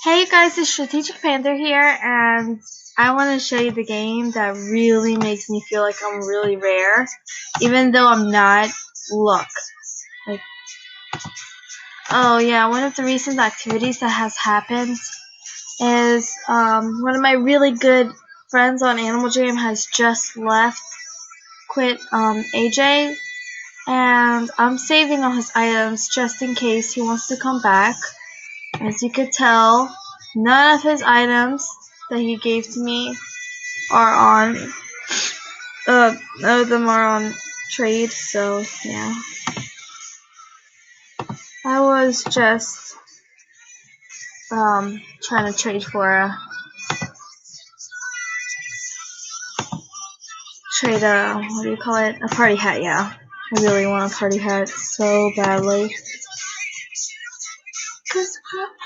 Hey guys, it's Strategic Panther here, and I want to show you the game that really makes me feel like I'm really rare, even though I'm not. Look. Like, oh yeah, one of the recent activities that has happened is one of my really good friends on Animal Jam has just quit AJ, and I'm saving all his items just in case he wants to come back. As you could tell, none of his items that he gave to me are on, none of them are on trade, so yeah. I was just, trying to trade for a what do you call it? A party hat, yeah. I really want a party hat so badly. Cause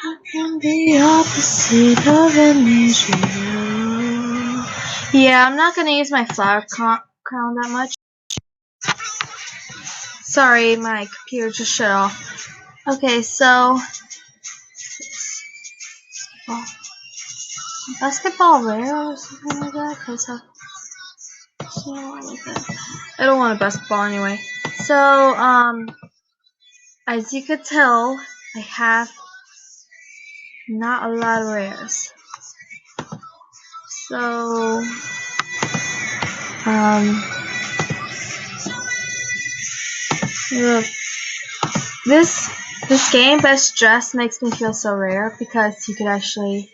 I am the opposite of unusual. Yeah, I'm not gonna use my flower crown that much. Sorry, my computer just shut off. Okay, so basketball rare or something like that? Cause I don't want a basketball anyway. So, as you could tell, I have not a lot of rares. So, look, this game, Best Dressed, makes me feel so rare because you could actually,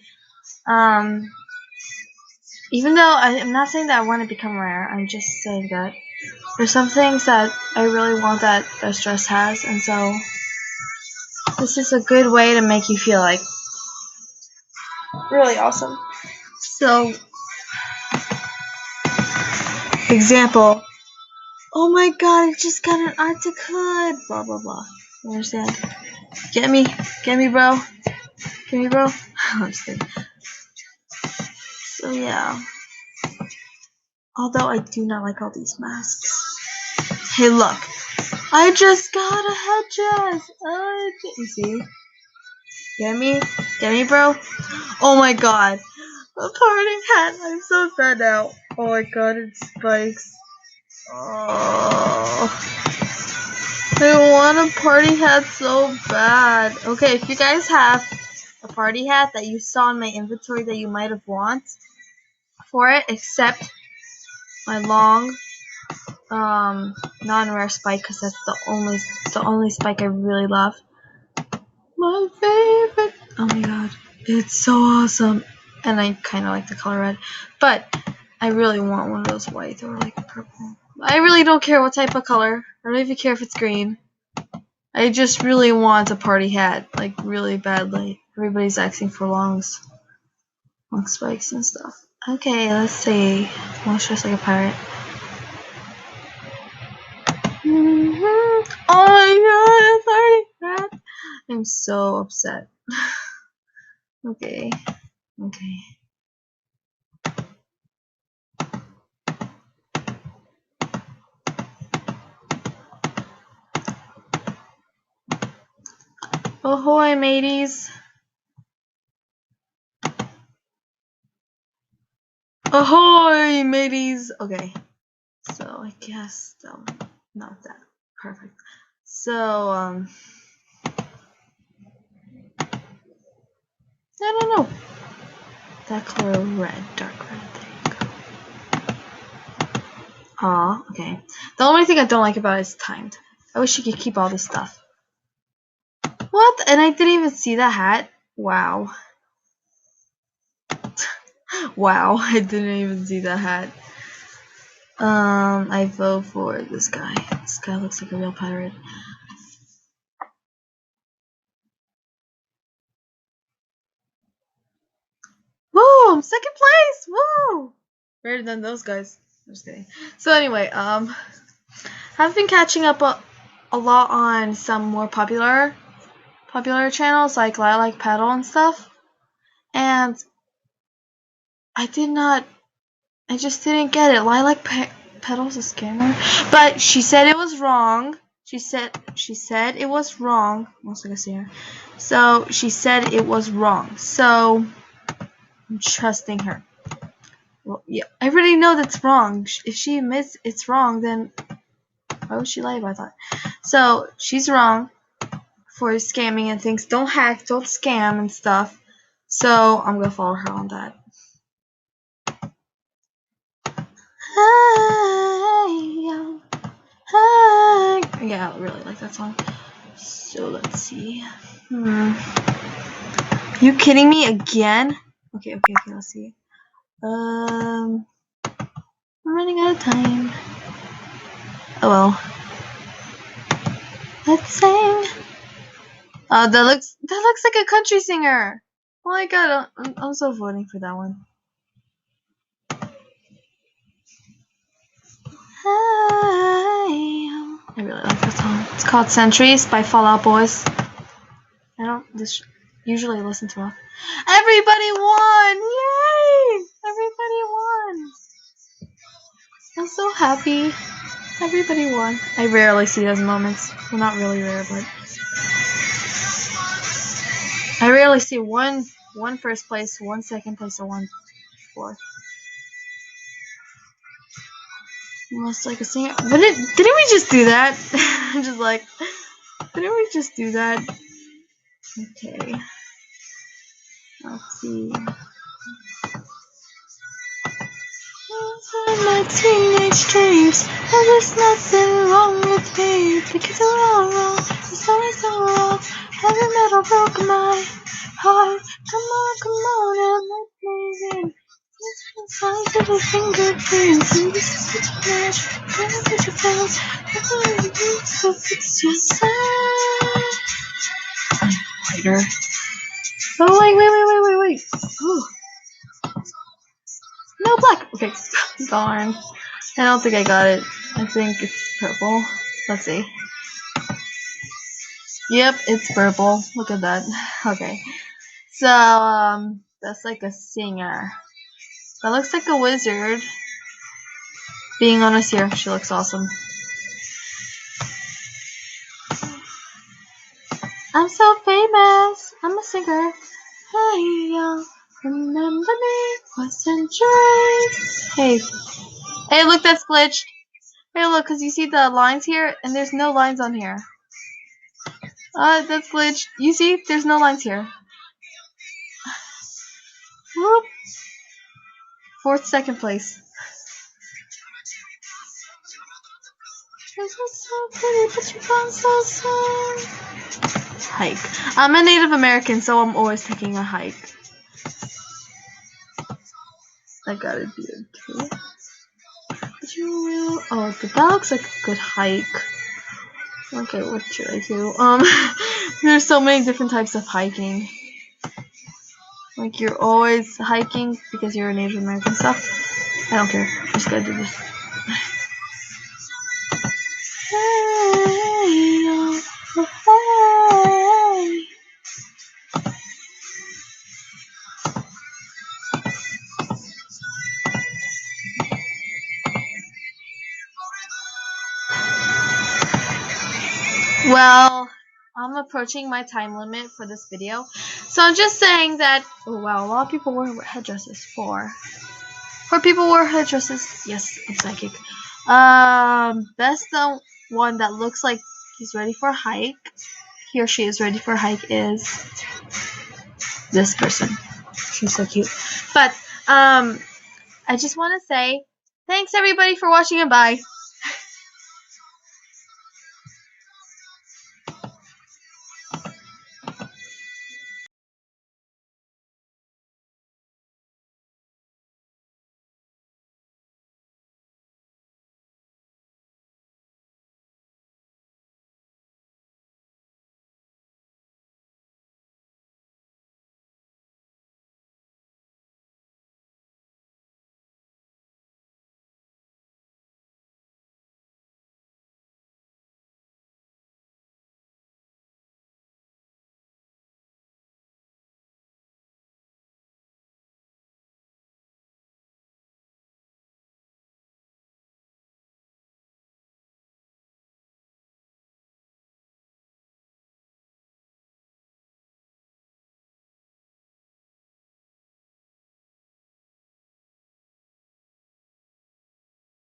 even though I'm not saying that I want to become rare, I'm just saying that there's some things that I really want that Best Dressed has, and so this is a good way to make you feel like really awesome. So, example, oh my god, I just got an Arctic hood, blah blah blah. You understand? Get me, bro. Get me, bro. I'm just kidding. So yeah. Although I do not like all these masks. Hey, look. I just got a headdress. You see? Get me, bro. Oh my god. A party hat. I'm so sad now. Oh my god, it spikes. Oh. I want a party hat so bad. Okay, if you guys have a party hat that you saw in my inventory that you might have want for it, except my long non-rare spike, because that's the only spike I really love. My favorite. Oh my god, it's so awesome, and I kind of like the color red, but I really want one of those white or like purple. I really don't care what type of color. I don't even care if it's green. I just really want a party hat, like really badly. Everybody's asking for long spikes and stuff. Okay, let's see. I want to dress like a pirate. Oh my god, a party hat! I'm so upset. Okay. Ahoy, mateys. Ahoy, mateys. Okay. So, I guess, not that. Perfect. So, I don't know. That color red, dark red. There you go. Aw, okay. The only thing I don't like about it is timed. I wish you could keep all this stuff. What? And I didn't even see the hat? Wow. Wow, I didn't even see the hat. I vote for this guy. This guy looks like a real pirate. Woo! I'm second place! Woo! Better than those guys. I'm just kidding. So anyway, I've been catching up a lot on some more popular channels like Lilac Petal and stuff. And I just didn't get it. Lilac Petal's a scammer. But she said it was wrong. She said it was wrong. Once I can see her. So she said it was wrong. So I'm trusting her. Well, yeah, I already know that's wrong. If she admits it's wrong, then why would she lie about that? So she's wrong for scamming and things. Don't hack, don't scam and stuff. So I'm gonna follow her on that. Yeah, I really like that song. So let's see. You kidding me again? Okay, let's see. I'm running out of time. Oh well. Let's sing. Oh, that looks like a country singer. Oh my god, I'm so voting for that one. I really like this song. It's called Centuries by Fall Out Boys. I don't usually listen to it. Everybody won! Yay! Everybody won! I'm so happy. Everybody won. I rarely see those moments. Well, not really rare, but I rarely see one first place, one second place, or one fourth. Almost like a singer. But didn't we just do that? I'm just like, didn't we just do that? Okay. Let's see. My teenage dreams, and there's nothing wrong with me. The kids are all wrong, the story's all wrong. Heavy metal broke my heart. Come on, and let me in. Signs of your fingerprints, and this is what you match. Gonna get your friends, never really do, so fix yourself. Later. Oh, wait. Ooh. No, black. Okay, darn. I don't think I got it. I think it's purple. Let's see. Yep, it's purple. Look at that. Okay. So, that's like a singer. That looks like a wizard. Being honest here, she looks awesome. I'm so famous. I'm a singer. Hey, y'all. Remember me for centuries. Hey, look, that's glitched. Hey, look, cause you see the lines here, and there's no lines on here. That's glitched. You see, there's no lines here. Whoop. Fourth, second place. So pretty, but you gone so soon. Hike. I'm a Native American, so I'm always taking a hike. I got a beard too. But you will. Oh, but that looks like a good hike. Okay, what should I do? There's so many different types of hiking. Like, you're always hiking because you're a Native American stuff. I don't care. I'm just gonna do this. Well, I'm approaching my time limit for this video, so I'm just saying that. Oh wow, a lot of people wear headdresses. Four people wear headdresses. Yes, I'm psychic. Best the one that looks like he's ready for a hike. He or she is ready for a hike is this person. She's so cute. But I just want to say thanks everybody for watching and bye.